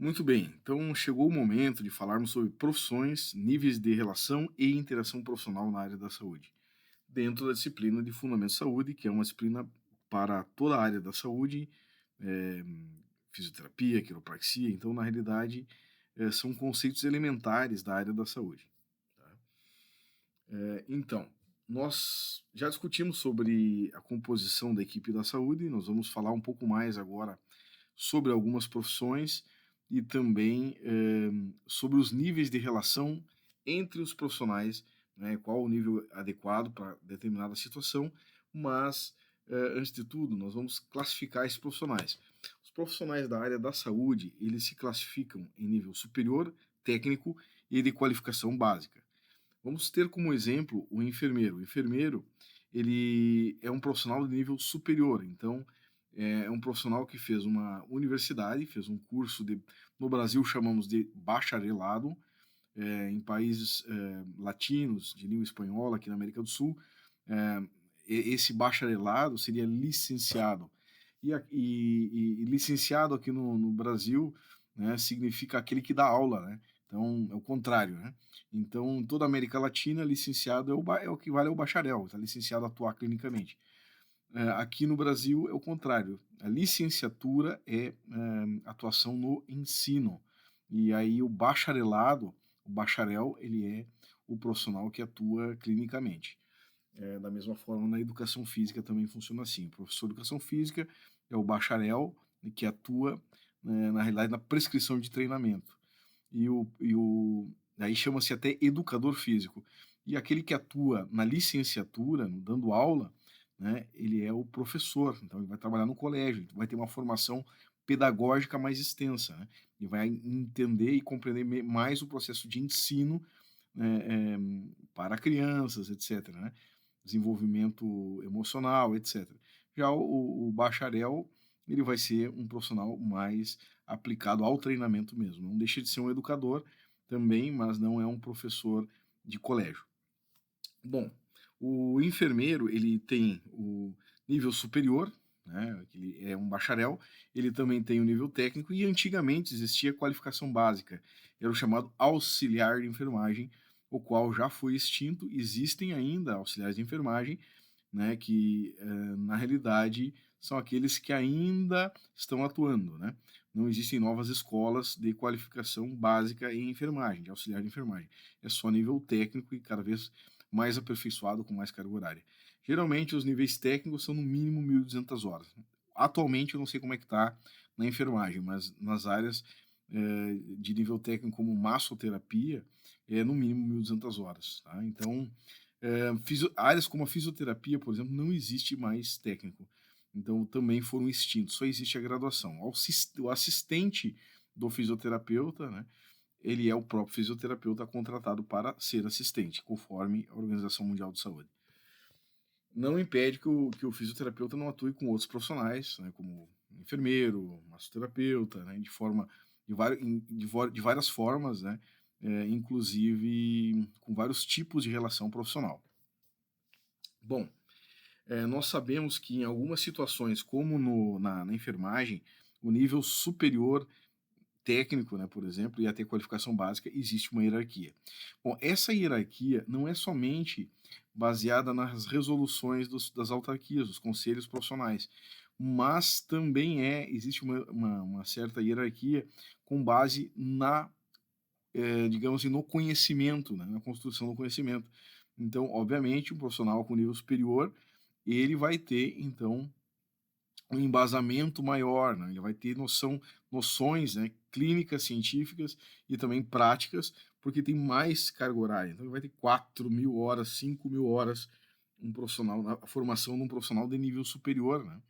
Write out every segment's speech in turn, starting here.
Muito bem, então chegou o momento de falarmos sobre profissões, níveis de relação e interação profissional na área da saúde, dentro da disciplina de Fundamentos de Saúde, que é uma disciplina para toda a área da saúde, eh, fisioterapia, quiropraxia, então, na realidade, são conceitos elementares da área da saúde. Tá? Então, nós já discutimos sobre a composição da equipe da saúde, nós vamos falar um pouco mais agora sobre algumas profissões e também sobre os níveis de relação entre os profissionais, né, qual o nível adequado para determinada situação, mas antes de tudo, nós vamos classificar esses profissionais. Os profissionais da área da saúde, eles se classificam em nível superior, técnico e de qualificação básica. Vamos ter como exemplo o enfermeiro. O enfermeiro, ele é um profissional de nível superior, então é um profissional que fez uma universidade, fez um curso de, no Brasil chamamos de bacharelado, em países latinos de língua espanhola, aqui na América do Sul, eh, esse bacharelado seria licenciado. E licenciado aqui no Brasil, né, significa aquele que dá aula, né? Então é o contrário, né? Então, em toda a América Latina, licenciado é o que vale ao bacharel, está licenciado a atuar clinicamente. Aqui no Brasil é o contrário. A licenciatura é atuação no ensino. E aí o bacharel, ele é o profissional que atua clinicamente. Da mesma forma, na educação física também funciona assim. O professor de educação física é o bacharel que atua, na realidade, na prescrição de treinamento. Aí chama-se até educador físico. E aquele que atua na licenciatura, dando aula, né, ele é o professor. Então, ele vai trabalhar no colégio, ele vai ter uma formação pedagógica mais extensa, né? E vai entender e compreender mais o processo de ensino para crianças, etc., né? Desenvolvimento emocional, etc. Já o bacharel, ele vai ser um profissional mais aplicado ao treinamento mesmo. Não deixa de ser um educador também, mas não é um professor de colégio. Bom, o enfermeiro, ele tem o nível superior, né, que ele é um bacharel, ele também tem o nível técnico e antigamente existia qualificação básica, era o chamado auxiliar de enfermagem, o qual já foi extinto, existem ainda auxiliares de enfermagem, né, que na realidade são aqueles que ainda estão atuando, né? Não existem novas escolas de qualificação básica em enfermagem, de auxiliar de enfermagem. É só nível técnico e cada vez mais aperfeiçoado com mais carga horária. Geralmente os níveis técnicos são no mínimo 1.200 horas. Atualmente eu não sei como é que está na enfermagem, mas nas áreas de nível técnico como massoterapia é no mínimo 1.200 horas. Tá? Então, áreas como a fisioterapia, por exemplo, não existe mais técnico. Então também foram extintos, só existe a graduação. O assistente do fisioterapeuta, né, ele é o próprio fisioterapeuta contratado para ser assistente, conforme a Organização Mundial de Saúde. Não impede que o fisioterapeuta não atue com outros profissionais, né, como enfermeiro, massoterapeuta, né, de várias formas, né, inclusive com vários tipos de relação profissional. Bom, nós sabemos que em algumas situações, como na enfermagem, o nível superior técnico, né, por exemplo, e até qualificação básica, existe uma hierarquia. Bom, essa hierarquia não é somente baseada nas resoluções das autarquias, dos conselhos profissionais, mas também existe uma certa hierarquia com base digamos assim, no conhecimento, né, na construção do conhecimento. Então, obviamente, um profissional com nível superior, ele vai ter, então, um embasamento maior, né? Ele vai ter noções, né, clínicas, científicas e também práticas, porque tem mais carga horária. Então ele vai ter 4.000 horas, 5.000 horas, a formação de um profissional de nível superior, né?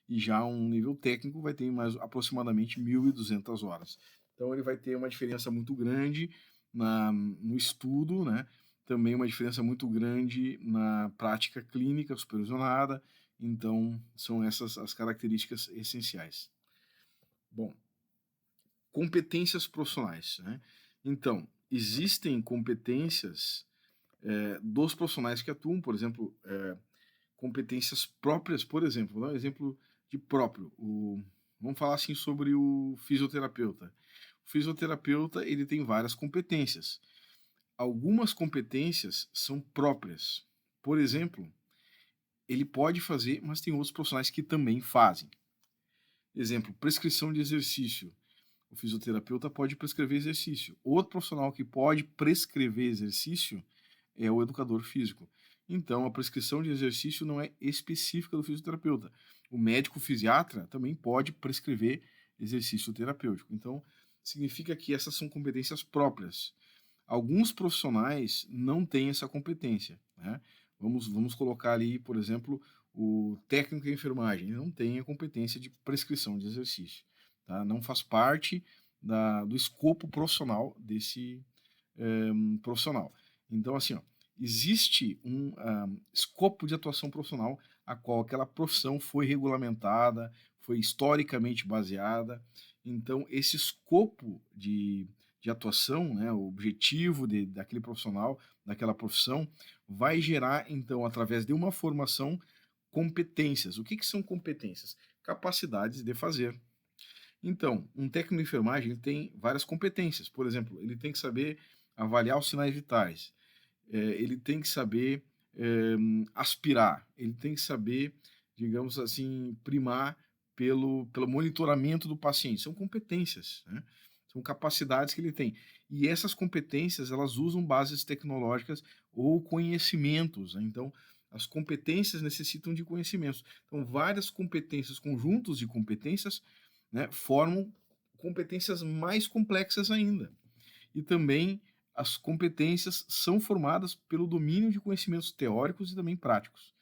E já um nível técnico vai ter mais aproximadamente 1.200 horas. Então ele vai ter uma diferença muito grande no estudo, né? Também uma diferença muito grande na prática clínica supervisionada. Então são essas as características essenciais. Bom, competências profissionais, né? Então existem competências dos profissionais que atuam, por exemplo, competências próprias, por exemplo, vou dar um exemplo de próprio. Vamos falar assim sobre o fisioterapeuta. O fisioterapeuta ele tem várias competências. Algumas competências são próprias. Por exemplo, ele pode fazer, mas tem outros profissionais que também fazem. Exemplo, prescrição de exercício. O fisioterapeuta pode prescrever exercício. Outro profissional que pode prescrever exercício é o educador físico. Então, a prescrição de exercício não é específica do fisioterapeuta. O médico fisiatra também pode prescrever exercício terapêutico. Então, significa que essas são competências próprias. Alguns profissionais não têm essa competência, né? Vamos colocar ali, por exemplo, o técnico de enfermagem. Ele não tem a competência de prescrição de exercício, tá? Não faz parte do escopo profissional desse profissional. Então, assim, ó, existe um escopo de atuação profissional a qual aquela profissão foi regulamentada, foi historicamente baseada. Então, esse escopo de atuação, né, o objetivo daquele profissional, daquela profissão, vai gerar, então, através de uma formação, competências. O que são competências? Capacidades de fazer. Então, um técnico de enfermagem ele tem várias competências. Por exemplo, ele tem que saber avaliar os sinais vitais, ele tem que saber aspirar, ele tem que saber, digamos assim, primar pelo monitoramento do paciente. São competências, né? São capacidades que ele tem. E essas competências, elas usam bases tecnológicas ou conhecimentos, né? Então, as competências necessitam de conhecimentos. Então, várias competências, conjuntos de competências, né, formam competências mais complexas ainda. E também as competências são formadas pelo domínio de conhecimentos teóricos e também práticos.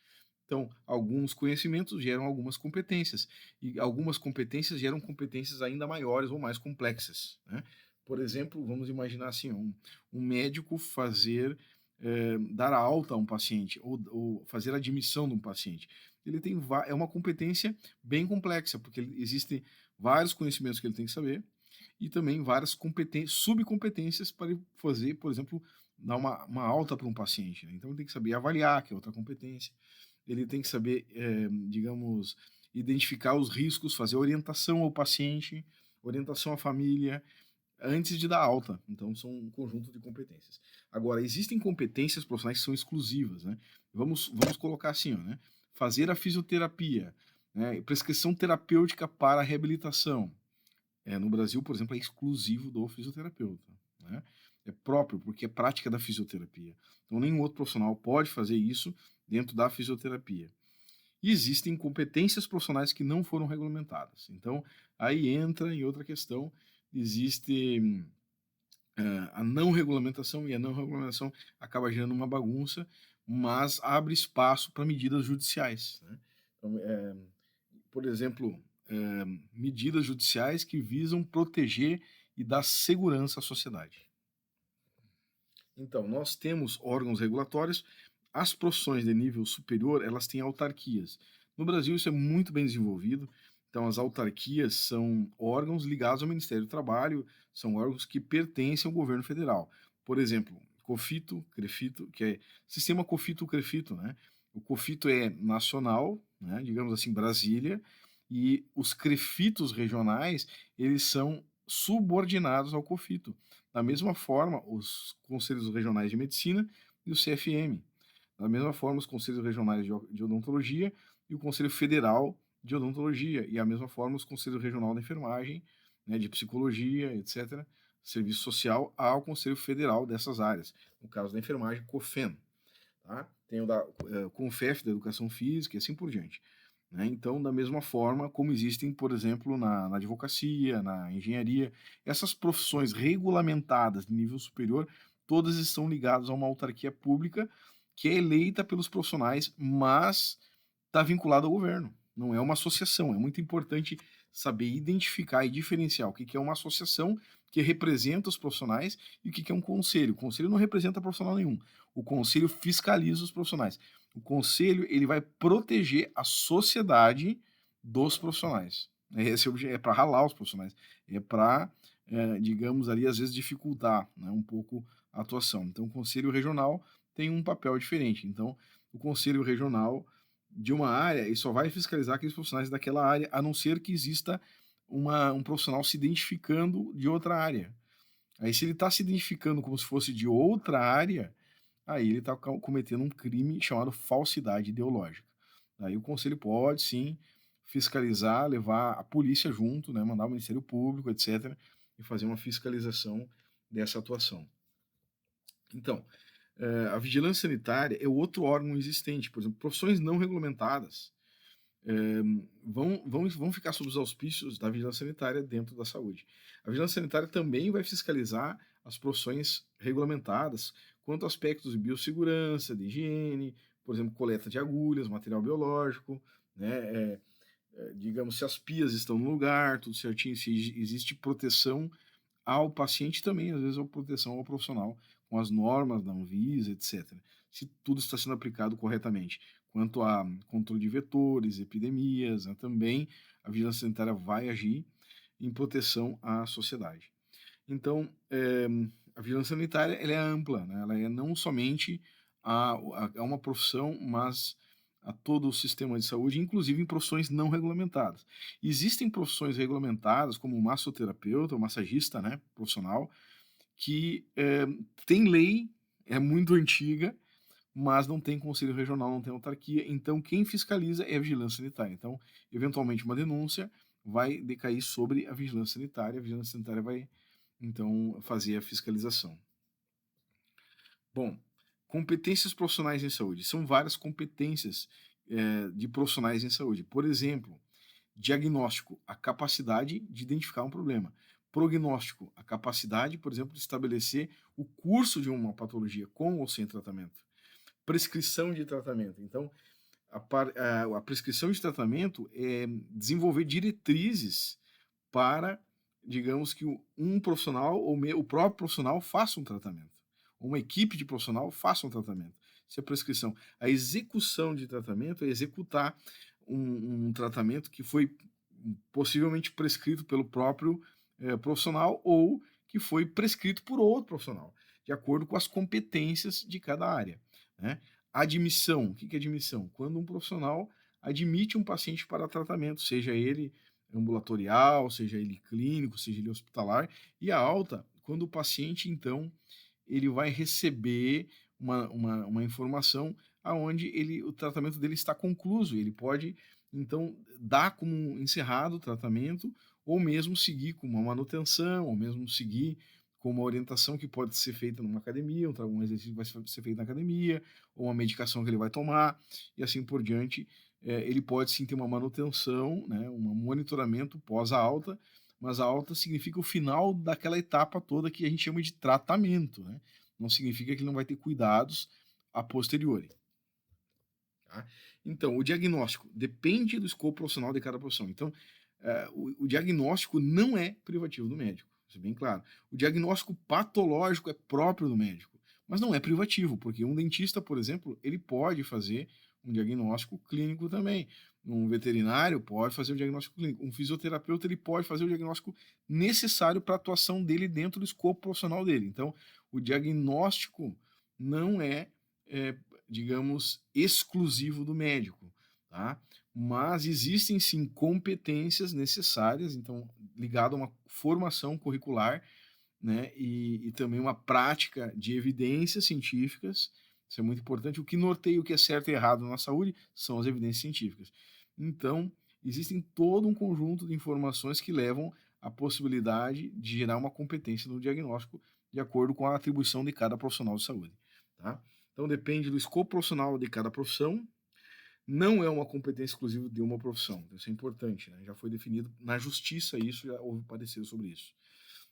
Então, alguns conhecimentos geram algumas competências, e algumas competências geram competências ainda maiores ou mais complexas, né? Por exemplo, vamos imaginar assim, um médico dar alta a um paciente, ou fazer a admissão de um paciente. Ele é uma competência bem complexa, porque existem vários conhecimentos que ele tem que saber, e também várias subcompetências para ele fazer, por exemplo, dar uma alta para um paciente, né? Então ele tem que saber avaliar, que é outra competência. Ele tem que saber, digamos, identificar os riscos, fazer orientação ao paciente, orientação à família, antes de dar alta. Então são um conjunto de competências. Agora, existem competências profissionais que são exclusivas, né? Vamos colocar assim, ó, né? Fazer a fisioterapia, né? Prescrição terapêutica para a reabilitação. No Brasil, por exemplo, é exclusivo do fisioterapeuta, né? É próprio, porque é prática da fisioterapia. Então, nenhum outro profissional pode fazer isso dentro da fisioterapia. E existem competências profissionais que não foram regulamentadas. Então, aí entra em outra questão, existe a não regulamentação, e a não regulamentação acaba gerando uma bagunça, mas abre espaço para medidas judiciais, né? Então, por exemplo, medidas judiciais que visam proteger e dar segurança à sociedade. Então, nós temos órgãos regulatórios, as profissões de nível superior, elas têm autarquias. No Brasil isso é muito bem desenvolvido, então as autarquias são órgãos ligados ao Ministério do Trabalho, são órgãos que pertencem ao governo federal. Por exemplo, COFITO, CREFITO, que é sistema COFITO-CREFITO, né? O COFITO é nacional, né, digamos assim, Brasília, e os CREFITOs regionais, eles são subordinados ao COFITO. Da mesma forma, os conselhos regionais de medicina e o CFM. Da mesma forma, os conselhos regionais de odontologia e o Conselho Federal de Odontologia. E da mesma forma, os conselhos regionais de enfermagem, né, de psicologia, etc., serviço social, ao Conselho Federal dessas áreas. No caso da enfermagem, COFEN. Tá? Tem o da CONFEF, da Educação Física e assim por diante. Né? Então, da mesma forma como existem, por exemplo, na advocacia, na engenharia, essas profissões regulamentadas de nível superior, todas estão ligadas a uma autarquia pública que é eleita pelos profissionais, mas está vinculada ao governo. Não é uma associação. É muito importante saber identificar e diferenciar o que é uma associação que representa os profissionais e o que é um conselho. O conselho não representa profissional nenhum. O conselho fiscaliza os profissionais. O conselho ele vai proteger a sociedade dos profissionais. Esse é para ralar os profissionais. É para, digamos ali, às vezes dificultar, né, um pouco a atuação. Então, o conselho regional tem um papel diferente. Então, o conselho regional de uma área, ele só vai fiscalizar aqueles profissionais daquela área, a não ser que exista um profissional se identificando de outra área. Aí se ele está se identificando como se fosse de outra área, aí ele está cometendo um crime chamado falsidade ideológica. Aí o conselho pode sim fiscalizar, levar a polícia junto, né, mandar o Ministério Público, etc., e fazer uma fiscalização dessa atuação. Então, a vigilância sanitária é outro órgão existente. Por exemplo, profissões não regulamentadas vão ficar sob os auspícios da vigilância sanitária dentro da saúde. A vigilância sanitária também vai fiscalizar as profissões regulamentadas quanto a aspectos de biossegurança, de higiene, por exemplo, coleta de agulhas, material biológico, né, digamos, se as pias estão no lugar, tudo certinho, se existe proteção ao paciente também, às vezes, a proteção ao profissional, com as normas da Anvisa, etc. Se tudo está sendo aplicado corretamente. Quanto a controle de vetores, epidemias, né, também a vigilância sanitária vai agir em proteção à sociedade. Então, a vigilância sanitária ela é ampla, né? Ela é não somente a uma profissão, mas a todo o sistema de saúde, inclusive em profissões não regulamentadas. Existem profissões regulamentadas, como o massoterapeuta, o massagista, né, profissional, que tem lei, é muito antiga, mas não tem conselho regional, não tem autarquia, então quem fiscaliza é a vigilância sanitária. Então, eventualmente, uma denúncia vai decair sobre a vigilância sanitária vai, então, fazer a fiscalização. Bom, competências profissionais em saúde. São várias competências de profissionais em saúde. Por exemplo, diagnóstico, a capacidade de identificar um problema. Prognóstico, a capacidade, por exemplo, de estabelecer o curso de uma patologia com ou sem tratamento. Prescrição de tratamento. Então, a prescrição de tratamento é desenvolver diretrizes para, digamos que um profissional ou o próprio profissional faça um tratamento. Uma equipe de profissional faça um tratamento. Isso é prescrição. A execução de tratamento é executar um tratamento que foi possivelmente prescrito pelo próprio profissional ou que foi prescrito por outro profissional, de acordo com as competências de cada área. Né? Admissão. O que é admissão? Quando um profissional admite um paciente para tratamento, seja ele ambulatorial, seja ele clínico, seja ele hospitalar, e a alta, quando o paciente, então, ele vai receber uma informação aonde o tratamento dele está concluído, ele pode, então, dar como encerrado o tratamento, ou mesmo seguir com uma manutenção, ou mesmo seguir com uma orientação que pode ser feita numa academia, um exercício que vai ser feito na academia, ou uma medicação que ele vai tomar, e assim por diante. Ele pode sim ter uma manutenção, né, um monitoramento pós a alta, mas a alta significa o final daquela etapa toda que a gente chama de tratamento, né? Não significa que ele não vai ter cuidados a posteriori. Tá? Então, o diagnóstico depende do escopo profissional de cada profissão. Então, o diagnóstico não é privativo do médico, isso é bem claro. O diagnóstico patológico é próprio do médico, mas não é privativo, porque um dentista, por exemplo, ele pode fazer um diagnóstico clínico também. Um veterinário pode fazer o diagnóstico clínico. Um fisioterapeuta ele pode fazer o diagnóstico necessário para a atuação dele dentro do escopo profissional dele. Então, o diagnóstico não digamos, exclusivo do médico, tá? Mas existem sim competências necessárias, então, ligado a uma formação curricular, né? E também uma prática de evidências científicas. Isso é muito importante. O que norteia o que é certo e errado na saúde são as evidências científicas. Então, existem todo um conjunto de informações que levam à possibilidade de gerar uma competência no diagnóstico de acordo com a atribuição de cada profissional de saúde. Tá? Então, depende do escopo profissional de cada profissão. Não é uma competência exclusiva de uma profissão. Isso é importante. Né? Já foi definido na justiça isso, já houve parecer sobre isso.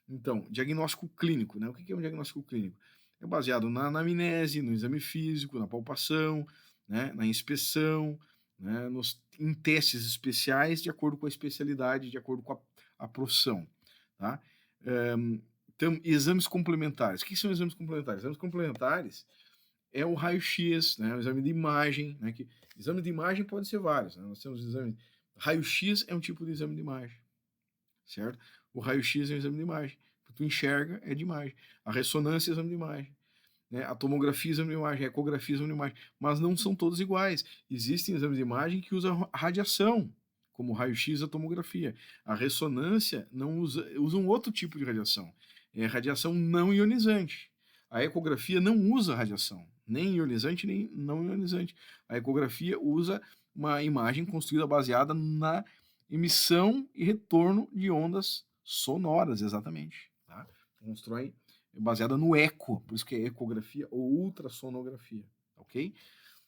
Então, diagnóstico clínico. Né? O que é um diagnóstico clínico? É baseado na anamnese, no exame físico, na palpação, né? Na inspeção, né? Em testes especiais, de acordo com a especialidade, de acordo com a profissão. Tá? Então, exames complementares. O que são exames complementares? Exames complementares é o raio-x, né? O exame de imagem. Né? Exame de imagem pode ser vários. Né? Nós temos exames. Raio-x é um tipo de exame de imagem, certo? O raio-x é um exame de imagem. Tu enxerga, é de imagem. A ressonância é exame de imagem. Né? A tomografia é exame de imagem, a ecografia é exame de imagem. Mas não são todos iguais. Existem exames de imagem que usam radiação como o raio-x e a tomografia. A ressonância não usa um outro tipo de radiação, é radiação não ionizante. A ecografia não usa radiação, nem ionizante nem não ionizante. A ecografia usa uma imagem construída baseada na emissão e retorno de ondas sonoras, exatamente. Tá? Constrói baseada no eco, por isso que é ecografia ou ultrassonografia, ok?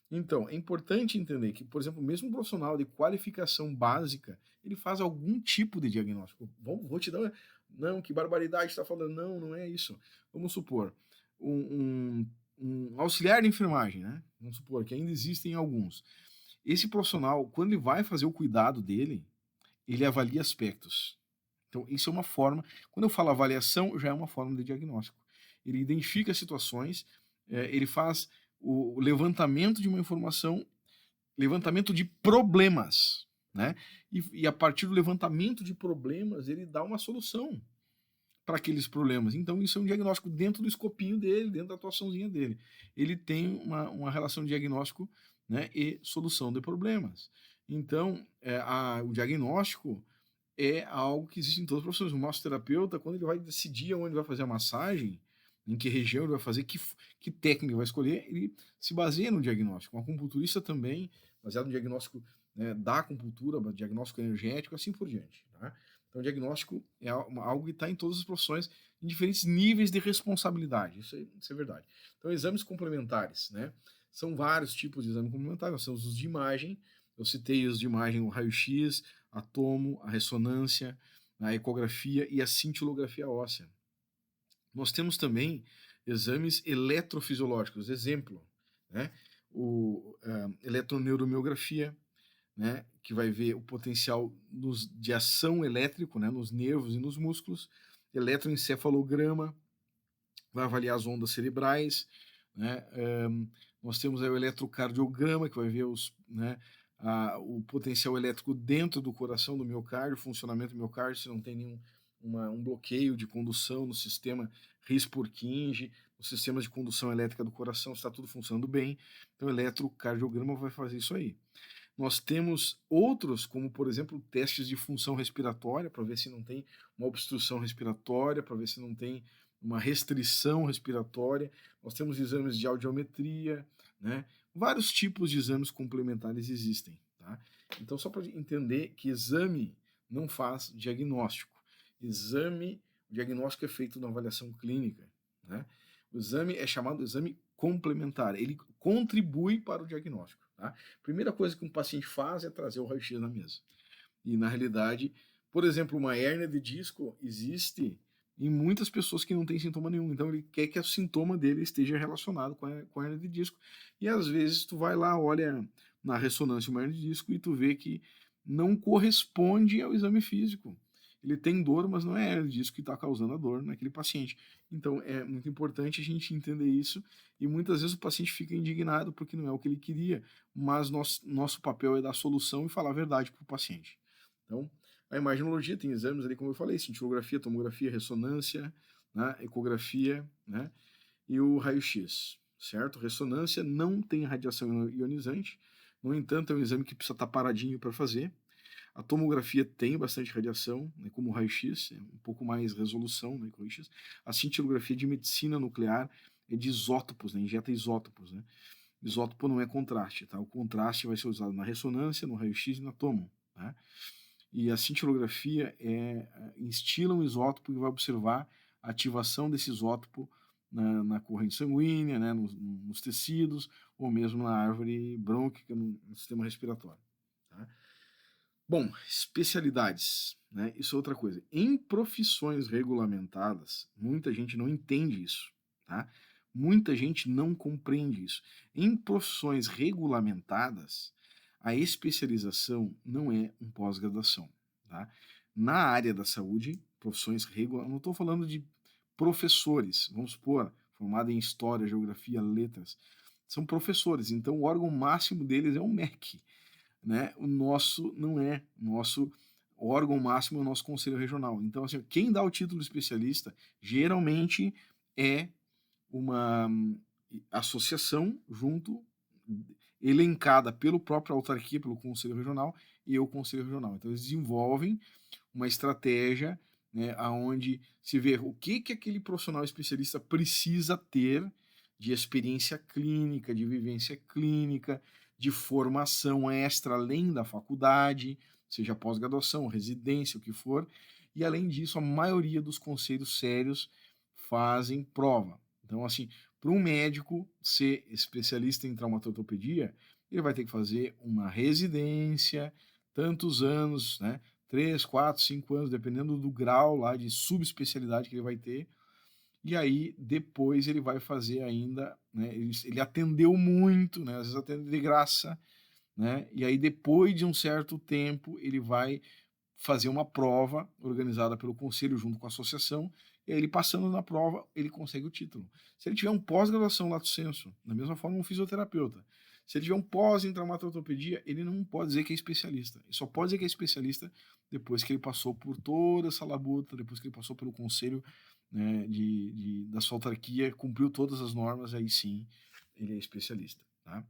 Então, é importante entender que, por exemplo, mesmo um profissional de qualificação básica, ele faz algum tipo de diagnóstico. Vou te dar. Não, que barbaridade está falando. Não, não é isso. Vamos supor, um auxiliar de enfermagem, né? Vamos supor que ainda existem alguns. Esse profissional, quando ele vai fazer o cuidado dele, ele avalia aspectos. Então, isso é uma forma. Quando eu falo avaliação, já é uma forma de diagnóstico. Ele identifica situações, ele faz o levantamento de uma informação, levantamento de problemas, né? E a partir do levantamento de problemas, ele dá uma solução para aqueles problemas. Então, isso é um diagnóstico dentro do escopinho dele, dentro da atuaçãozinha dele. Ele tem uma relação de diagnóstico, né, e solução de problemas. Então, o diagnóstico é algo que existe em todas as profissões. O massoterapeuta, quando ele vai decidir onde vai fazer a massagem, em que região ele vai fazer, que técnica ele vai escolher, ele se baseia no diagnóstico. Um acupunturista também, baseado no diagnóstico, né, da acupuntura, diagnóstico energético, assim por diante. Tá? Então, o diagnóstico é algo que está em todas as profissões, em diferentes níveis de responsabilidade. Isso é verdade. Então, exames complementares, né? São vários tipos de exame complementar. Nós temos os de imagem, eu citei os de imagem, o raio-x, a tomo, a ressonância, a ecografia e a cintilografia óssea. Nós temos também exames eletrofisiológicos, exemplo, né? A eletroneuromiografia, né? Que vai ver o potencial de ação elétrico, né? Nos nervos e nos músculos, eletroencefalograma, vai avaliar as ondas cerebrais, né? Nós temos aí o eletrocardiograma, que vai ver o potencial elétrico dentro do coração do miocárdio, o funcionamento do miocárdio, se não tem nenhum um bloqueio de condução no sistema His-Purkinje, os sistemas de condução elétrica do coração, está tudo funcionando bem. Então, o eletrocardiograma vai fazer isso aí. Nós temos outros, como, por exemplo, testes de função respiratória, para ver se não tem uma obstrução respiratória, para ver se não tem uma restrição respiratória. Nós temos exames de audiometria, né? Vários tipos de exames complementares existem. Tá? Então, só para entender que exame não faz diagnóstico. O diagnóstico é feito na avaliação clínica. Né? O exame é chamado exame complementar. Ele contribui para o diagnóstico. Tá? Primeira coisa que um paciente faz é trazer o raio-x na mesa. E, na realidade, por exemplo, uma hérnia de disco existe em muitas pessoas que não têm sintoma nenhum. Então, ele quer que o sintoma dele esteja relacionado com a hérnia de disco. E, às vezes, tu vai lá, olha na ressonância uma hérnia de disco e tu vê que não corresponde ao exame físico. Ele tem dor, mas não é a hérnia de disco que está causando a dor naquele paciente. Então, é muito importante a gente entender isso. E, muitas vezes, o paciente fica indignado porque não é o que ele queria, mas nosso papel é dar solução e falar a verdade para o paciente. Então, a imaginologia tem exames ali, como eu falei, cintilografia, tomografia, ressonância, né, ecografia, né, e o raio-x, certo? Ressonância não tem radiação ionizante, no entanto, é um exame que precisa estar paradinho para fazer. A tomografia tem bastante radiação, né, como o raio-x, é um pouco mais resolução, né, com o raio-x. A cintilografia de medicina nuclear é de isótopos, né, injeta isótopos, né. Isótopo não é contraste, tá? O contraste vai ser usado na ressonância, no raio-x e na tomo, tá? E a cintilografia instila um isótopo e vai observar a ativação desse isótopo na corrente sanguínea, né, nos tecidos, ou mesmo na árvore brônquica, no sistema respiratório. Tá? Bom, especialidades, né? Isso é outra coisa. Em profissões regulamentadas, muita gente não entende isso, tá? Muita gente não compreende isso. Em profissões regulamentadas, a especialização não é um pós-graduação, tá? Na área da saúde, profissões regulamentadas, não estou falando de professores, vamos supor, formado em História, Geografia, Letras, são professores, então o órgão máximo deles é o MEC, né? O nosso não é. O nosso órgão máximo é o nosso conselho regional. Então, assim, quem dá o título de especialista geralmente é uma associação elencada pelo próprio autarquia, pelo conselho regional, e o Conselho Regional. Então, eles desenvolvem uma estratégia, né, onde se vê o que aquele profissional especialista precisa ter de experiência clínica, de vivência clínica, de formação extra além da faculdade, seja pós-graduação, residência, o que for. E além disso, a maioria dos conselhos sérios fazem prova. Então, assim, para um médico ser especialista em traumatortopedia, ele vai ter que fazer uma residência, tantos anos, né? 3, 4, 5 anos, dependendo do grau lá de subespecialidade que ele vai ter. E aí, depois ele vai fazer ainda, né? Ele atendeu muito, né? Às vezes atende de graça, né? E aí, depois de um certo tempo, ele vai fazer uma prova organizada pelo conselho junto com a associação, e aí ele passando na prova, ele consegue o título. Se ele tiver um pós-graduação lato sensu, da mesma forma um fisioterapeuta, se ele tiver um pós em traumatortopedia, ele não pode dizer que é especialista. Ele só pode dizer que é especialista depois que ele passou por toda essa labuta, depois que ele passou pelo conselho, né, da sua autarquia, cumpriu todas as normas, aí sim ele é especialista. Tá?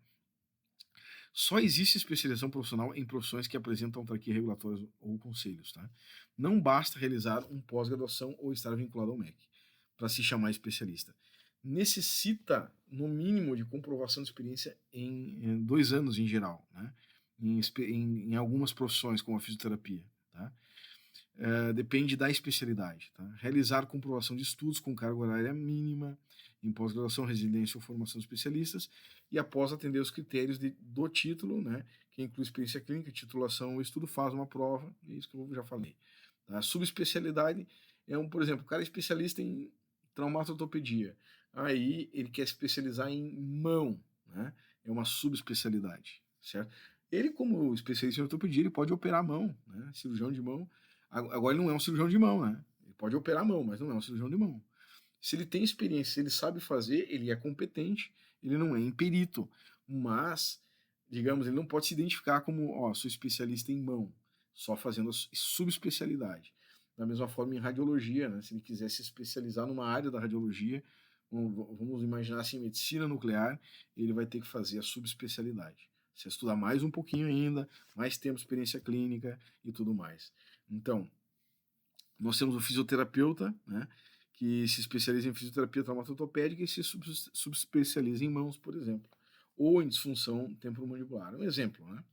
Só existe especialização profissional em profissões que apresentam autarquia regulatórias ou conselhos. Tá? Não basta realizar um pós-graduação ou estar vinculado ao MEC para se chamar especialista. Necessita, no mínimo, de comprovação de experiência em 2 anos em geral, né? em algumas profissões, como a fisioterapia. Tá? Depende da especialidade. Tá? Realizar comprovação de estudos com carga horária mínima, em pós-graduação, residência ou formação de especialistas, e após atender os critérios do título, né, que inclui experiência clínica, titulação ou estudo, faz uma prova, é isso que eu já falei. Tá? Subespecialidade é por exemplo, o cara é especialista em traumatortopedia, aí ele quer especializar em mão, né, é uma subespecialidade, certo? Ele, como especialista em ortopedia, ele pode operar a mão, né, cirurgião de mão. Agora ele não é um cirurgião de mão, né, ele pode operar a mão, mas não é um cirurgião de mão. Se ele tem experiência, se ele sabe fazer, ele é competente, ele não é perito, mas, digamos, ele não pode se identificar como, sou especialista em mão, só fazendo a subespecialidade. Da mesma forma em radiologia, né? Se ele quiser se especializar numa área da radiologia, vamos imaginar assim, medicina nuclear, ele vai ter que fazer a subespecialidade. Você estudar mais um pouquinho ainda, mais tempo de experiência clínica e tudo mais. Então, nós temos o fisioterapeuta, né, que se especializa em fisioterapia traumatortopédica e se subespecializa em mãos, por exemplo, ou em disfunção temporomandibular. Um exemplo, né?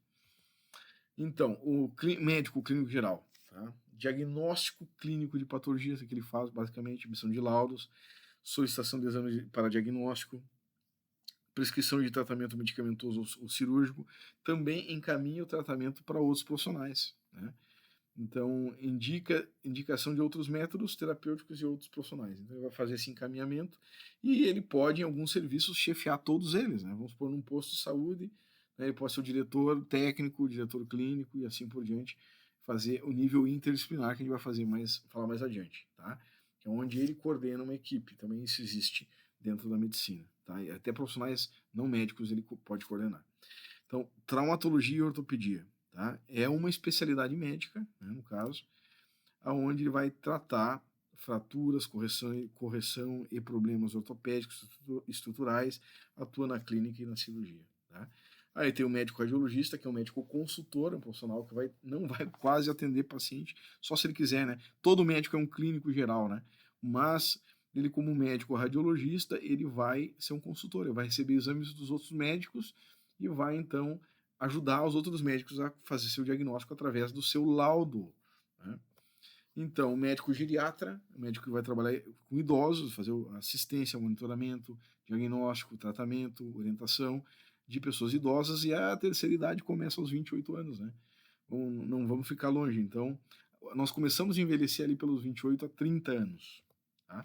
Então, o médico clínico geral, tá? Diagnóstico clínico de patologias que ele faz, basicamente, emissão de laudos, solicitação de exame para diagnóstico, prescrição de tratamento medicamentoso ou cirúrgico, também encaminha o tratamento para outros profissionais, né? Então, indicação de outros métodos terapêuticos e outros profissionais. Então, ele vai fazer esse encaminhamento e ele pode, em alguns serviços, chefiar todos eles. Né? Vamos supor, num posto de saúde, né, ele pode ser o diretor técnico, o diretor clínico e assim por diante, fazer o nível interdisciplinar que a gente vai falar mais adiante. Tá? Que é onde ele coordena uma equipe. Também isso existe dentro da medicina. Tá? E até profissionais não médicos ele pode coordenar. Então, traumatologia e ortopedia. Tá? É uma especialidade médica, né, no caso, onde ele vai tratar fraturas, correção e problemas ortopédicos estruturais, atua na clínica e na cirurgia. Tá? Aí tem o médico radiologista, que é um médico consultor, um profissional que não vai quase atender paciente, só se ele quiser, né? Todo médico é um clínico geral, né? Mas ele, como médico radiologista, ele vai ser um consultor, ele vai receber exames dos outros médicos e vai, então, ajudar os outros médicos a fazer seu diagnóstico através do seu laudo. Né? Então, o médico geriatra, o médico que vai trabalhar com idosos, fazer assistência, monitoramento, diagnóstico, tratamento, orientação de pessoas idosas, e a terceira idade começa aos 28 anos. Né? Não vamos ficar longe. Então, nós começamos a envelhecer ali pelos 28 a 30 anos. Tá?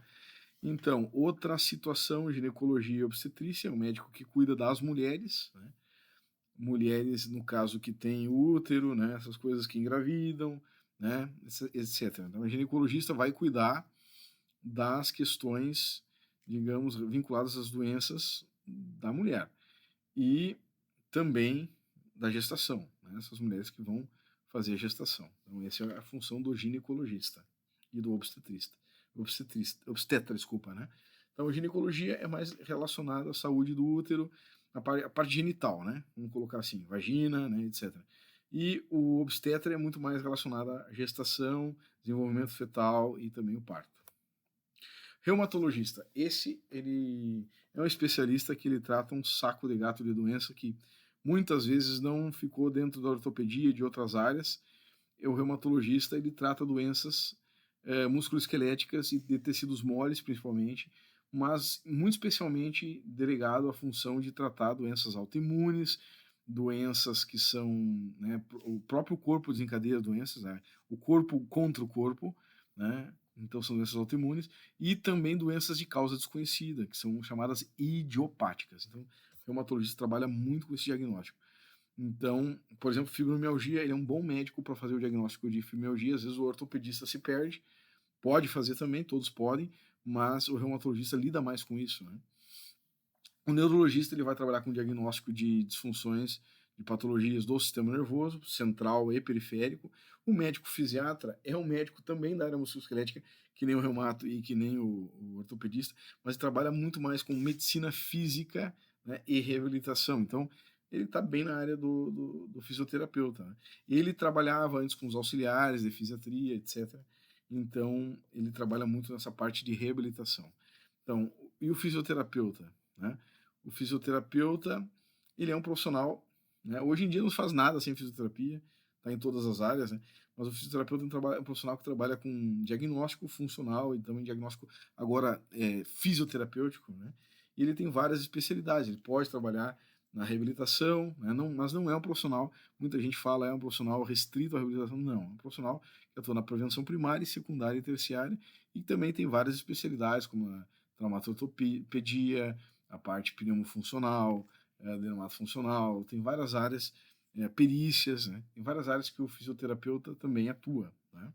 Então, outra situação, ginecologia e obstetrícia, é o médico que cuida das mulheres, né? Mulheres, no caso, que têm útero, né, essas coisas que engravidam, né, etc. Então, o ginecologista vai cuidar das questões, digamos, vinculadas às doenças da mulher e também da gestação, né, essas mulheres que vão fazer a gestação. Então, essa é a função do ginecologista e do obstetra, desculpa, né? Então, a ginecologia é mais relacionada à saúde do útero, a parte genital, né? Vamos colocar assim, vagina, né, etc. E o obstetra é muito mais relacionado à gestação, desenvolvimento fetal e também o parto. Reumatologista, esse ele é um especialista que ele trata um saco de gato de doença que muitas vezes não ficou dentro da ortopedia e de outras áreas. O reumatologista ele trata doenças musculoesqueléticas e de tecidos moles principalmente, mas muito especialmente delegado à função de tratar doenças autoimunes, doenças que são, né, o próprio corpo desencadeia doenças, né, o corpo contra o corpo, né, então são doenças autoimunes, e também doenças de causa desconhecida, que são chamadas idiopáticas. Então, o reumatologista trabalha muito com esse diagnóstico. Então, por exemplo, fibromialgia, ele é um bom médico para fazer o diagnóstico de fibromialgia. Às vezes o ortopedista se perde, pode fazer também, todos podem, mas o reumatologista lida mais com isso, né? O neurologista ele vai trabalhar com diagnóstico de disfunções, de patologias do sistema nervoso, central e periférico. O médico fisiatra é um médico também da área musculoesquelética, que nem o reumato e que nem o ortopedista, mas trabalha muito mais com medicina física, né, e reabilitação. Então, ele está bem na área do fisioterapeuta, né? Ele trabalhava antes com os auxiliares de fisiatria, etc. Então, ele trabalha muito nessa parte de reabilitação. Então, e o fisioterapeuta, né? O fisioterapeuta, ele é um profissional, né? Hoje em dia não faz nada sem fisioterapia, está em todas as áreas, né? Mas o fisioterapeuta é um profissional que trabalha com diagnóstico funcional e também diagnóstico agora fisioterapêutico, né? E ele tem várias especialidades, ele pode trabalhar na reabilitação, né? Não, mas não é um profissional, muita gente fala é um profissional restrito à reabilitação, não, é um profissional que atua na prevenção primária, secundária e terciária, e também tem várias especialidades, como a traumatologia, a parte pneumofuncional, dermatofuncional, tem várias áreas, perícias, né? Tem várias áreas que o fisioterapeuta também atua, né?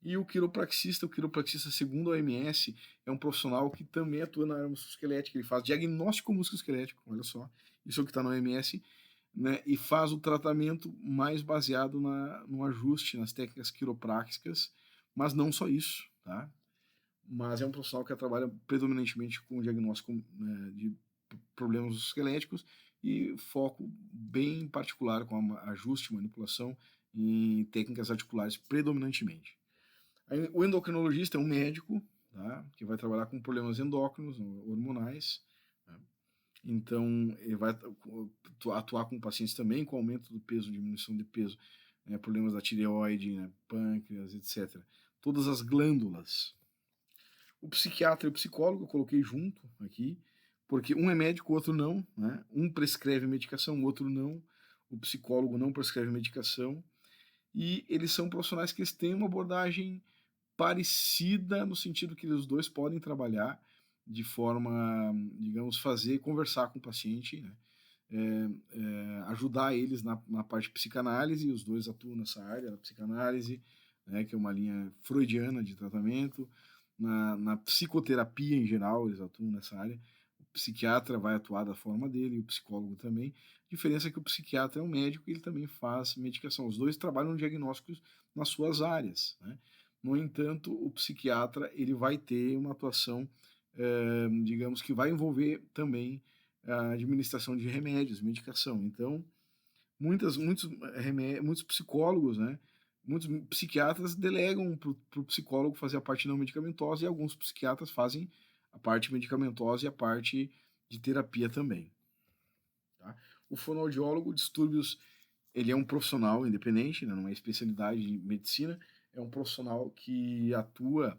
E o quiropraxista, segundo a OMS, é um profissional que também atua na área musculoesquelética, ele faz diagnóstico musculoesquelético, olha só, isso é o que está na OMS, né, e faz o tratamento mais baseado no ajuste, nas técnicas quiropráticas, mas não só isso, tá? Mas é um profissional que trabalha predominantemente com diagnóstico, né, de problemas esqueléticos e foco bem particular com ajuste, manipulação em técnicas articulares predominantemente. Aí, o endocrinologista é um médico, tá, que vai trabalhar com problemas endócrinos, hormonais, né? Então, ele vai atuar com pacientes também com aumento do peso, diminuição de peso, né, problemas da tireoide, né, pâncreas, etc. Todas as glândulas. O psiquiatra e o psicólogo eu coloquei junto aqui, porque um é médico, o outro não, né? Um prescreve medicação, o outro não. O psicólogo não prescreve medicação. E eles são profissionais que eles têm uma abordagem parecida no sentido que os dois podem trabalhar de forma, digamos, conversar com o paciente, né? Ajudar eles na parte de psicanálise, os dois atuam nessa área, na psicanálise, né, que é uma linha freudiana de tratamento, na psicoterapia em geral, eles atuam nessa área. O psiquiatra vai atuar da forma dele, e o psicólogo também. A diferença é que o psiquiatra é um médico e ele também faz medicação. Os dois trabalham diagnósticos nas suas áreas, né? No entanto, o psiquiatra ele vai ter uma atuação, digamos, que vai envolver também a administração de remédios, medicação. Então, muitos psicólogos, né, muitos psiquiatras delegam para o psicólogo fazer a parte não medicamentosa e alguns psiquiatras fazem a parte medicamentosa e a parte de terapia também. Tá? O fonoaudiólogo, distúrbios, ele é um profissional independente, né, não é especialidade de medicina, é um profissional que atua,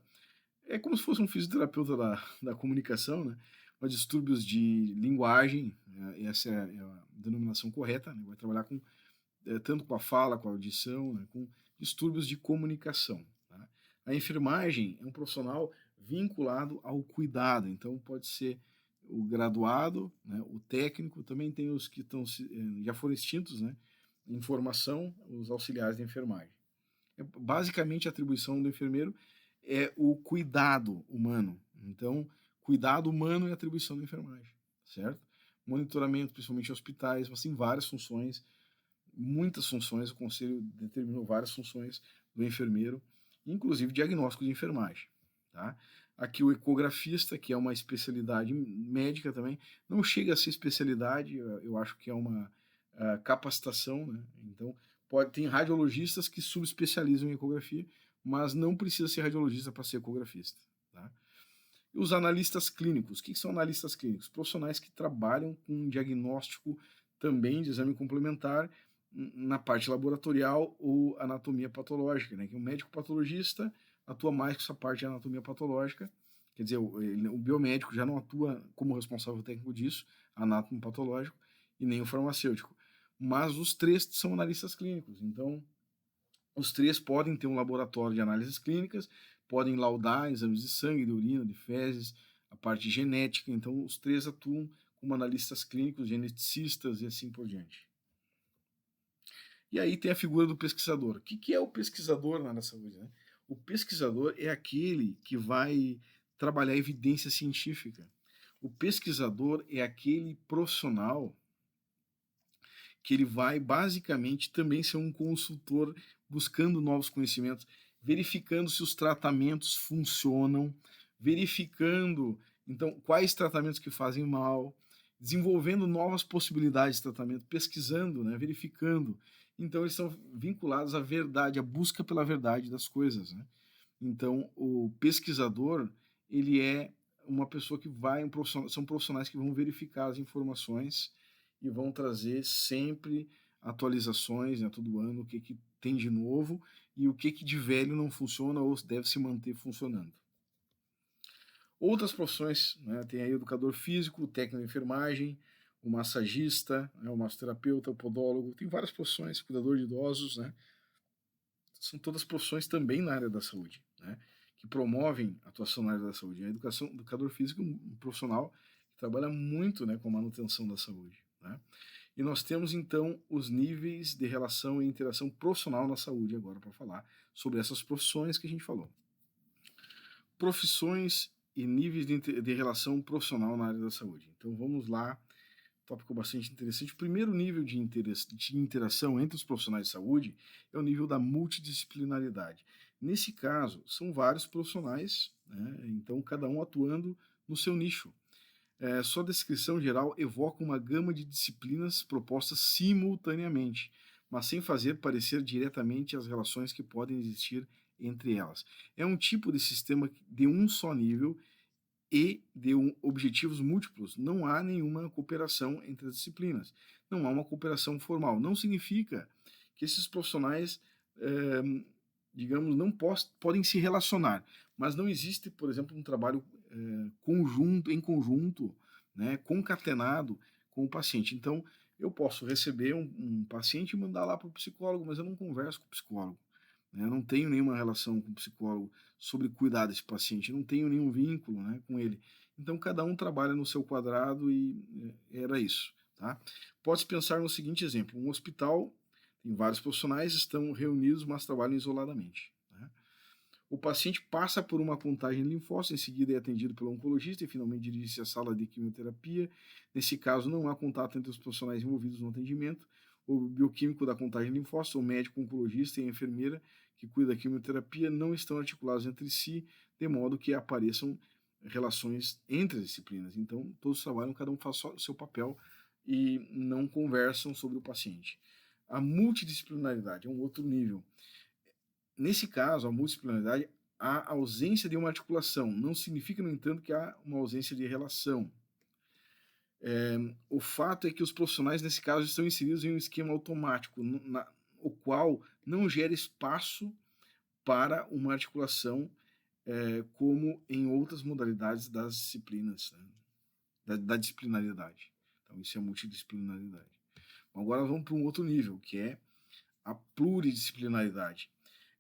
é como se fosse um fisioterapeuta da comunicação, né? Mas distúrbios de linguagem, essa é a denominação correta, né? Vai trabalhar com tanto com a fala, com a audição, né? Com distúrbios de comunicação. Tá? A enfermagem é um profissional vinculado ao cuidado, então pode ser o graduado, né? O técnico, também tem os que já foram extintos, né? Em formação, os auxiliares de enfermagem. Basicamente, a atribuição do enfermeiro é o cuidado humano. Então, cuidado humano é a atribuição da enfermagem, certo? Monitoramento, principalmente em hospitais, mas tem várias funções, muitas funções, o conselho determinou várias funções do enfermeiro, inclusive diagnóstico de enfermagem, tá? Aqui o ecografista, que é uma especialidade médica também, não chega a ser especialidade, eu acho que é capacitação, né? Então, tem radiologistas que subespecializam em ecografia, mas não precisa ser radiologista para ser ecografista, tá? E os analistas clínicos. O que são analistas clínicos? Profissionais que trabalham com diagnóstico também de exame complementar na parte laboratorial ou anatomia patológica, né? Que o médico patologista atua mais com essa parte de anatomia patológica, quer dizer, o biomédico já não atua como responsável técnico disso, anátomo patológico, e nem o farmacêutico. Mas os três são analistas clínicos, então os três podem ter um laboratório de análises clínicas, podem laudar exames de sangue, de urina, de fezes, a parte genética, então os três atuam como analistas clínicos, geneticistas e assim por diante. E aí tem a figura do pesquisador. O que é o pesquisador na área da saúde, né? O pesquisador é aquele que vai trabalhar evidência científica. O pesquisador é aquele profissional que ele vai basicamente também ser um consultor buscando novos conhecimentos, verificando se os tratamentos funcionam, verificando então quais tratamentos que fazem mal, desenvolvendo novas possibilidades de tratamento, pesquisando, né, verificando. Então eles são vinculados à verdade, à busca pela verdade das coisas, né? Então o pesquisador, ele é uma pessoa que vai, são profissionais que vão verificar as informações e vão trazer sempre atualizações, né, todo ano, o que tem de novo e o que de velho não funciona ou deve se manter funcionando. Outras profissões, né, tem aí o educador físico, o técnico de enfermagem, o massagista, né, o massoterapeuta, o podólogo, tem várias profissões, cuidador de idosos, né, são todas profissões também na área da saúde, né, que promovem a atuação na área da saúde. A educador físico é um profissional que trabalha muito, né, com a manutenção da saúde, né. E nós temos então os níveis de relação e interação profissional na saúde agora para falar sobre essas profissões que a gente falou. Profissões e níveis de relação profissional na área da saúde. Então vamos lá, tópico bastante interessante. O primeiro nível de interação entre os profissionais de saúde é o nível da multidisciplinaridade. Nesse caso, são vários profissionais, né, então cada um atuando no seu nicho. Sua descrição geral evoca uma gama de disciplinas propostas simultaneamente, mas sem fazer parecer diretamente as relações que podem existir entre elas. É um tipo de sistema de um só nível e de objetivos múltiplos. Não há nenhuma cooperação entre as disciplinas. Não há uma cooperação formal. Não significa que esses profissionais, digamos, não podem se relacionar, mas não existe, por exemplo, um trabalho em conjunto, né, concatenado com o paciente. Então, eu posso receber um paciente e mandar lá para o psicólogo, mas eu não converso com o psicólogo, né, eu não tenho nenhuma relação com o psicólogo sobre cuidar desse paciente, não tenho nenhum vínculo, né, com ele. Então, cada um trabalha no seu quadrado e era isso. Tá? Pode-se pensar no seguinte exemplo: um hospital tem vários profissionais, estão reunidos, mas trabalham isoladamente. Né? O paciente passa por uma contagem de linfócitos, em seguida é atendido pelo oncologista e finalmente dirige-se à sala de quimioterapia. Nesse caso, não há contato entre os profissionais envolvidos no atendimento. O bioquímico da contagem de linfócitos, o médico oncologista e a enfermeira que cuida da quimioterapia não estão articulados entre si, de modo que apareçam relações entre as disciplinas. Então, todos trabalham, cada um faz só o seu papel e não conversam sobre o paciente. A multidisciplinaridade é um outro nível. Nesse caso, a multidisciplinaridade, a ausência de uma articulação não significa, no entanto, que há uma ausência de relação. O fato é que os profissionais, nesse caso, estão inseridos em um esquema automático, o qual não gera espaço para uma articulação, como em outras modalidades das disciplinas, né, da disciplinaridade. Então, isso é a multidisciplinaridade. Agora vamos para um outro nível, que é a pluridisciplinaridade.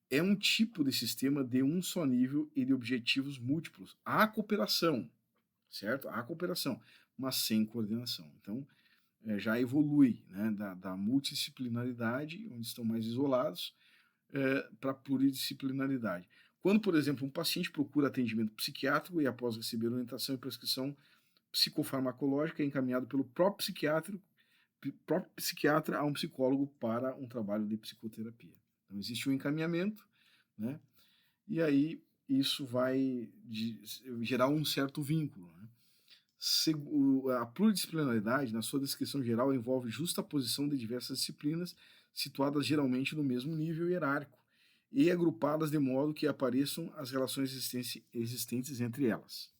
É um tipo de sistema de um só nível e de objetivos múltiplos. Há cooperação, certo? Há cooperação, mas sem coordenação. Então, já evolui, né, da multidisciplinaridade, onde estão mais isolados, para a pluridisciplinaridade. Quando, por exemplo, um paciente procura atendimento psiquiátrico e após receber orientação e prescrição psicofarmacológica é encaminhado pelo próprio psiquiatra a um psicólogo para um trabalho de psicoterapia. Então, existe um encaminhamento, né? E aí isso vai gerar um certo vínculo. Né? A pluridisciplinaridade, na sua descrição geral, envolve justaposição de diversas disciplinas situadas geralmente no mesmo nível hierárquico e agrupadas de modo que apareçam as relações existentes entre elas.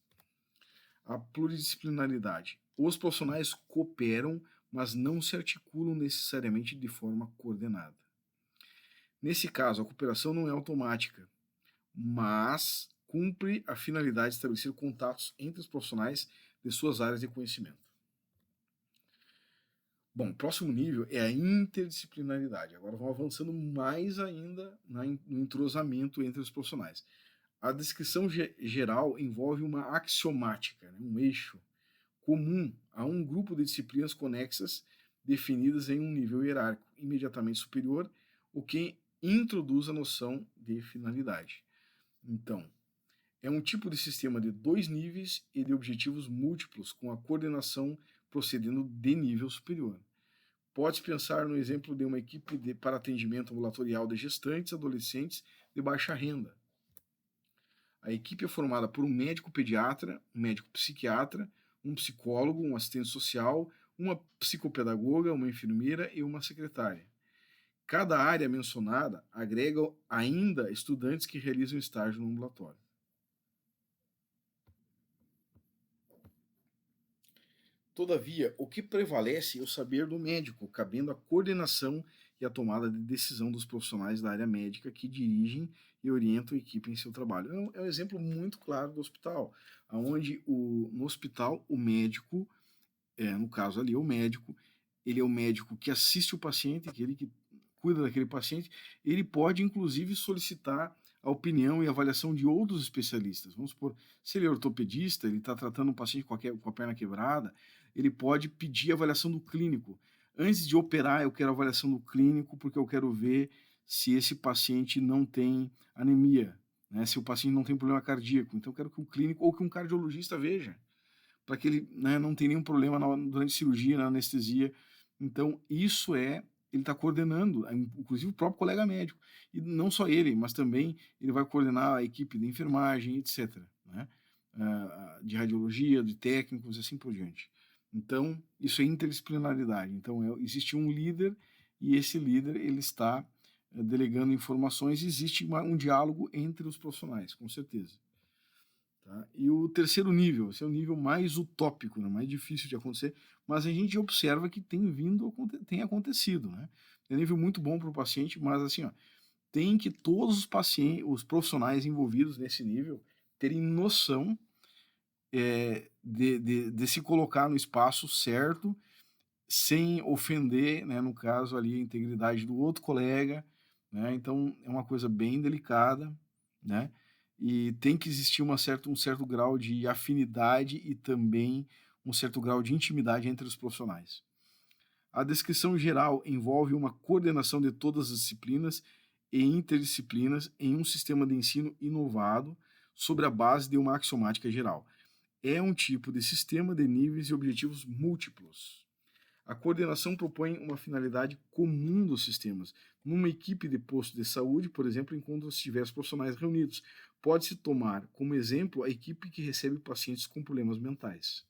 A pluridisciplinaridade. Os profissionais cooperam, mas não se articulam necessariamente de forma coordenada. Nesse caso, a cooperação não é automática, mas cumpre a finalidade de estabelecer contatos entre os profissionais de suas áreas de conhecimento. Bom, o próximo nível é a interdisciplinaridade. Agora vamos avançando mais ainda no entrosamento entre os profissionais. A descrição geral envolve uma axiomática, né, um eixo comum a um grupo de disciplinas conexas definidas em um nível hierárquico imediatamente superior, o que introduz a noção de finalidade. Então, é um tipo de sistema de dois níveis e de objetivos múltiplos, com a coordenação procedendo de nível superior. Pode-se pensar no exemplo de uma equipe para atendimento ambulatorial de gestantes adolescentes de baixa renda. A equipe é formada por um médico pediatra, um médico psiquiatra, um psicólogo, um assistente social, uma psicopedagoga, uma enfermeira e uma secretária. Cada área mencionada agrega ainda estudantes que realizam estágio no ambulatório. Todavia, o que prevalece é o saber do médico, cabendo a coordenação e a tomada de decisão dos profissionais da área médica que dirigem e orientam a equipe em seu trabalho. É um exemplo muito claro do hospital, onde no hospital o médico, no caso ali o médico, ele é o médico que assiste o paciente, aquele que cuida daquele paciente, ele pode inclusive solicitar a opinião e avaliação de outros especialistas. Vamos supor, se ele é ortopedista, ele está tratando um paciente com a perna quebrada, ele pode pedir a avaliação do clínico. Antes de operar, eu quero a avaliação do clínico, porque eu quero ver se esse paciente não tem anemia, né? Se o paciente não tem problema cardíaco. Então, eu quero que o clínico ou que um cardiologista veja, para que ele, né, não tenha nenhum problema durante a cirurgia, na anestesia. Então, ele está coordenando, inclusive o próprio colega médico. E não só ele, mas também ele vai coordenar a equipe de enfermagem, etc., né? De radiologia, de técnicos e assim por diante. Então, isso é interdisciplinaridade. Então, existe um líder e esse líder ele está delegando informações e existe um diálogo entre os profissionais, com certeza. Tá? E o terceiro nível, esse é o nível mais utópico, né? Mais difícil de acontecer, mas a gente observa que tem acontecido. Né? É um nível muito bom para o paciente, mas assim, tem que todos os profissionais envolvidos nesse nível terem noção de se colocar no espaço certo, sem ofender, né, no caso ali, a integridade do outro colega. Né? Então, é uma coisa bem delicada, né? E tem que existir um certo grau de afinidade e também um certo grau de intimidade entre os profissionais. A descrição geral envolve uma coordenação de todas as disciplinas e interdisciplinas em um sistema de ensino inovado sobre a base de uma axiomática geral. É um tipo de sistema de níveis e objetivos múltiplos. A coordenação propõe uma finalidade comum dos sistemas. Numa equipe de posto de saúde, por exemplo, encontram-se diversos profissionais reunidos. Pode-se tomar como exemplo a equipe que recebe pacientes com problemas mentais.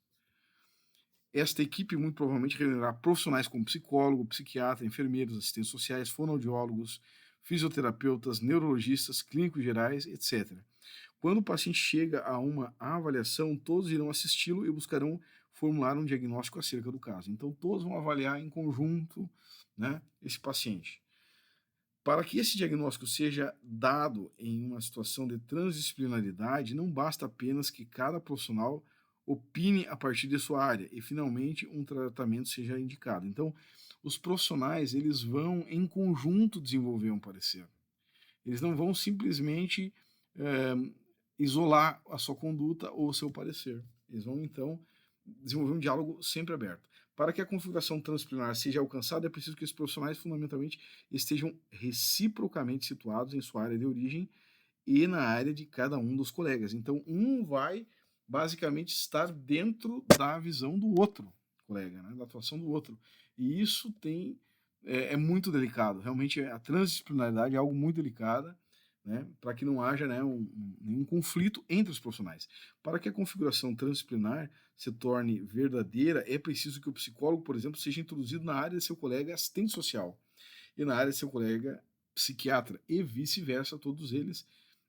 Esta equipe muito provavelmente reunirá profissionais como psicólogo, psiquiatra, enfermeiros, assistentes sociais, fonoaudiólogos, fisioterapeutas, neurologistas, clínicos gerais, etc. Quando o paciente chega a uma avaliação, todos irão assisti-lo e buscarão formular um diagnóstico acerca do caso. Então, todos vão avaliar em conjunto, né, esse paciente. Para que esse diagnóstico seja dado em uma situação de transdisciplinaridade, não basta apenas que cada profissional opine a partir de sua área e, finalmente, um tratamento seja indicado. Então, os profissionais eles vão, em conjunto, desenvolver um parecer. Eles não vão simplesmente isolar a sua conduta ou o seu parecer. Eles vão, então, desenvolver um diálogo sempre aberto. Para que a configuração transdisciplinar seja alcançada, é preciso que os profissionais, fundamentalmente, estejam reciprocamente situados em sua área de origem e na área de cada um dos colegas. Então, um vai, basicamente, estar dentro da visão do outro colega, né, da atuação do outro. E isso é muito delicado. Realmente, a transdisciplinaridade é algo muito delicado, né, para que não haja, né, nenhum conflito entre os profissionais. Para que a configuração transdisciplinar se torne verdadeira, é preciso que o psicólogo, por exemplo, seja introduzido na área de seu colega assistente social e na área de seu colega psiquiatra, e vice-versa, todos eles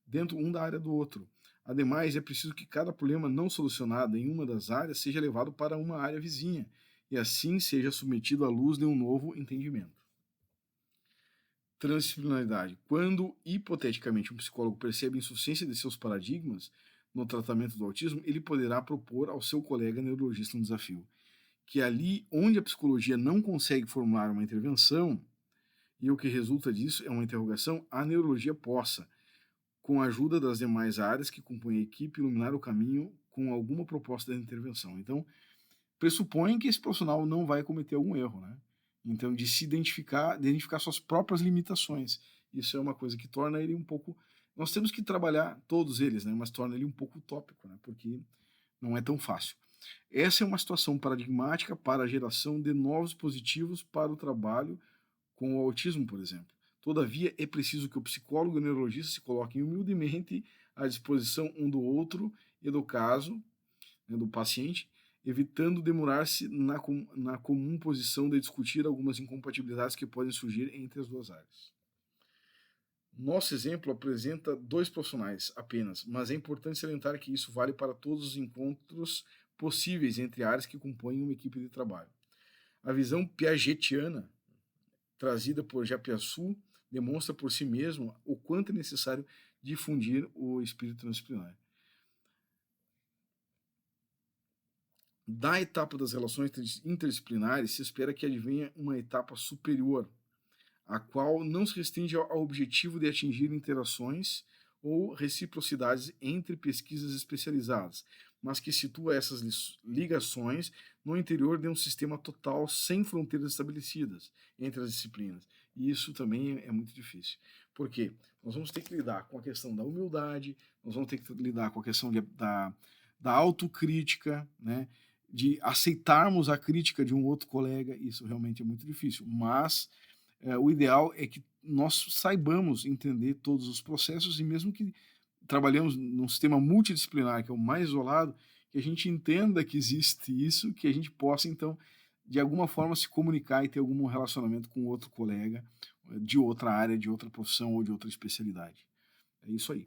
dentro um da área do outro. Ademais, é preciso que cada problema não solucionado em uma das áreas seja levado para uma área vizinha, e assim seja submetido à luz de um novo entendimento. Transdisciplinaridade. Quando, hipoteticamente, um psicólogo percebe a insuficiência de seus paradigmas no tratamento do autismo, ele poderá propor ao seu colega neurologista um desafio, que ali onde a psicologia não consegue formular uma intervenção, e o que resulta disso é uma interrogação, a neurologia possa, com a ajuda das demais áreas que compõem a equipe, iluminar o caminho com alguma proposta de intervenção. Então, pressupõe que esse profissional não vai cometer algum erro, né? Então, de se identificar suas próprias limitações. Isso é uma coisa que torna ele um pouco. Nós temos que trabalhar todos eles, né? Mas torna ele um pouco utópico, né? Porque não é tão fácil. Essa é uma situação paradigmática para a geração de novos dispositivos para o trabalho com o autismo, por exemplo. Todavia, é preciso que o psicólogo e o neurologista se coloquem humildemente à disposição um do outro e do caso, né, do paciente, evitando demorar-se na comum posição de discutir algumas incompatibilidades que podem surgir entre as duas áreas. Nosso exemplo apresenta 2 profissionais apenas, mas é importante salientar que isso vale para todos os encontros possíveis entre áreas que compõem uma equipe de trabalho. A visão piagetiana, trazida por Japiaçu, demonstra por si mesmo o quanto é necessário difundir o espírito transdisciplinar. Da etapa das relações interdisciplinares, se espera que advenha uma etapa superior, a qual não se restringe ao objetivo de atingir interações ou reciprocidades entre pesquisas especializadas, mas que situa essas ligações no interior de um sistema total sem fronteiras estabelecidas entre as disciplinas. E isso também é muito difícil. Por quê? Nós vamos ter que lidar com a questão da humildade, nós vamos ter que lidar com a questão da autocrítica, né? De aceitarmos a crítica de um outro colega, isso realmente é muito difícil, mas o ideal é que nós saibamos entender todos os processos e mesmo que trabalhamos num sistema multidisciplinar, que é o mais isolado, que a gente entenda que existe isso, que a gente possa, então, de alguma forma se comunicar e ter algum relacionamento com outro colega de outra área, de outra profissão ou de outra especialidade. É isso aí.